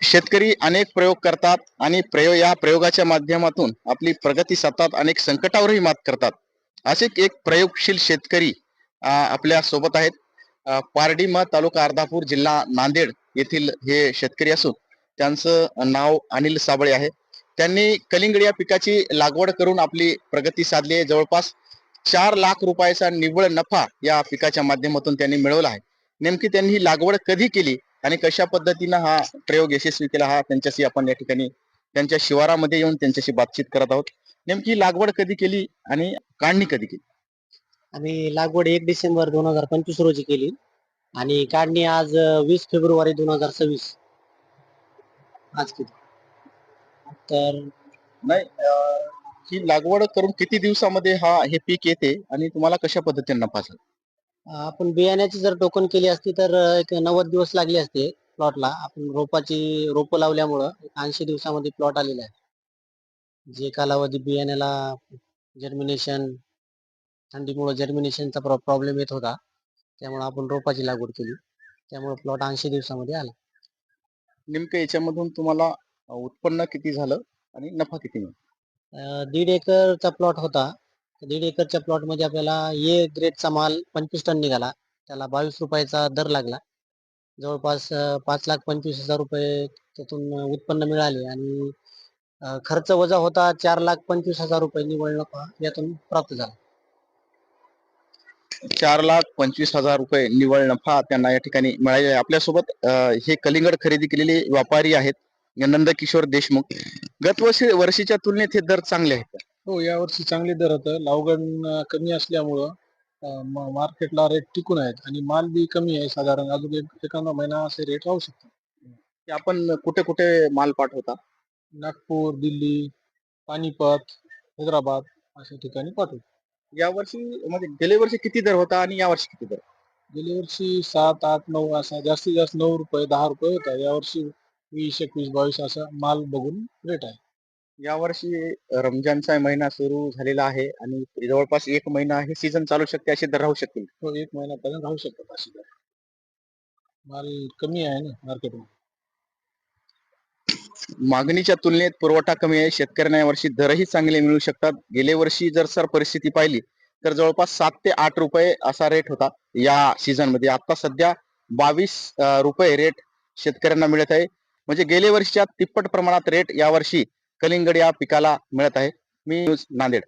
शेतकरी अनेक प्रयोग करतात आणि या प्रयोगाच्या माध्यमातून आपली प्रगती साधतात, अनेक संकटावरही मात करतात. असे एक प्रयोगशील शेतकरी आपल्या सोबत आहेत. पारडीमा तालुका अर्धापूर जिल्हा नांदेड येथील हे शेतकरी असून त्यांचं नाव अनिल साबळे आहे. त्यांनी कलिंगड या पिकाची लागवड करून आपली प्रगती साधली आहे. जवळपास 4 लाख रुपयाचा निव्वळ नफा या पिकाच्या माध्यमातून त्यांनी मिळवला आहे. नेमकी त्यांनी ही लागवड कधी केली आणि कशा पद्धतीनं हा प्रयोग यशस्वी केला, हा त्यांच्याशी आपण या ठिकाणी त्यांच्या शिवारामध्ये येऊन त्यांच्याशी बातचीत करत आहोत. नेमकी लागवड कधी केली आणि काढणी कधी केली? आम्ही लागवड 1 डिसेंबर 2025 रोजी केली आणि काढणी आज 20 फेब्रुवारी 2026 आज केली. तर नाही, ही लागवड करून किती दिवसामध्ये हे पीक येते आणि तुम्हाला कशा पद्धतीने नफा झाला? आपण बियाण्याची जर टोकन केली असती तर एक 90 दिवस लागले असते प्लॉटला. आपण रोपं लावल्यामुळं 80 दिवसामध्ये प्लॉट आलेला आहे. जे कालावधी बियाण्याला जर्मिनेशन, थंडीमुळे जर्मिनेशनचा प्रॉब्लेम येत होता, त्यामुळे आपण रोपाची लागवड केली. त्यामुळे प्लॉट 80 दिवसामध्ये आला. नेमकं याच्यामधून तुम्हाला उत्पन्न किती झालं आणि नफा किती मिळाला? 1.5 एकरचा प्लॉट होता. 1.5 एकरच्या प्लॉटमध्ये आपल्याला ए ग्रेडचा माल 25 टन निघाला. त्याला ₹22 दर लागला. जवळपास 5,25,000 रुपये त्यातून उत्पन्न मिळाले आणि खर्च वजा होता 4,25,000 रुपये निव्वळ नफा यातून प्राप्त झाला. 4,25,000 रुपये निव्वळ नफा त्यांना या ठिकाणी मिळाले आहे. आपल्यासोबत हे कलिंगड खरेदी केलेले व्यापारी आहेत, नंदकिशोर देशमुख. गत वर्षीच्या तुलनेत हे दर चांगले आहेत का? हो, यावर्षी चांगले दर होतं. लागवड कमी असल्यामुळं मार्केटला रेट टिकून आहेत आणि माल बी कमी आहे. साधारण अजून एखादा महिना असे रेट राहू शकतात. की आपण कुठे कुठे माल पाठवता? नागपूर, दिल्ली, पानिपत, हैदराबाद अशा ठिकाणी पाठवतो. यावर्षी म्हणजे गेल्या वर्षी किती दर होता आणि यावर्षी किती दर? गेल्या वर्षी 7, 8, 9 असा जास्तीत जास्त ₹9, ₹10 होता. यावर्षी 20, 21, 22 असा माल बघून रेट आहे. यावर्षी रमजानचा महिना सुरू झालेला आहे आणि जवळपास 1 महिना हे सीझन चालू शकते, असे दर राहू शकतील. तो 1 महिन्यापर्यंत राहू शकतात अशी दर. माल कमी आहे ना मार्केटमध्ये. मागणीच्या तुलनेत पुरवठा कमी आहे. शेतकऱ्यांना यावर्षी दरही चांगले मिळू शकतात. गेल्या वर्षी जर परिस्थिती पाहिली तर जवळपास 7 ते 8 रुपये असा रेट होता या सीझन मध्ये. आता सध्या 22 रुपये रेट शेतकऱ्यांना मिळत आहे. म्हणजे गेल्या वर्षीच्या तिप्पट प्रमाणात रेट यावर्षी कलिंगड या पिकाला मिळत आहे. मी नांदेड.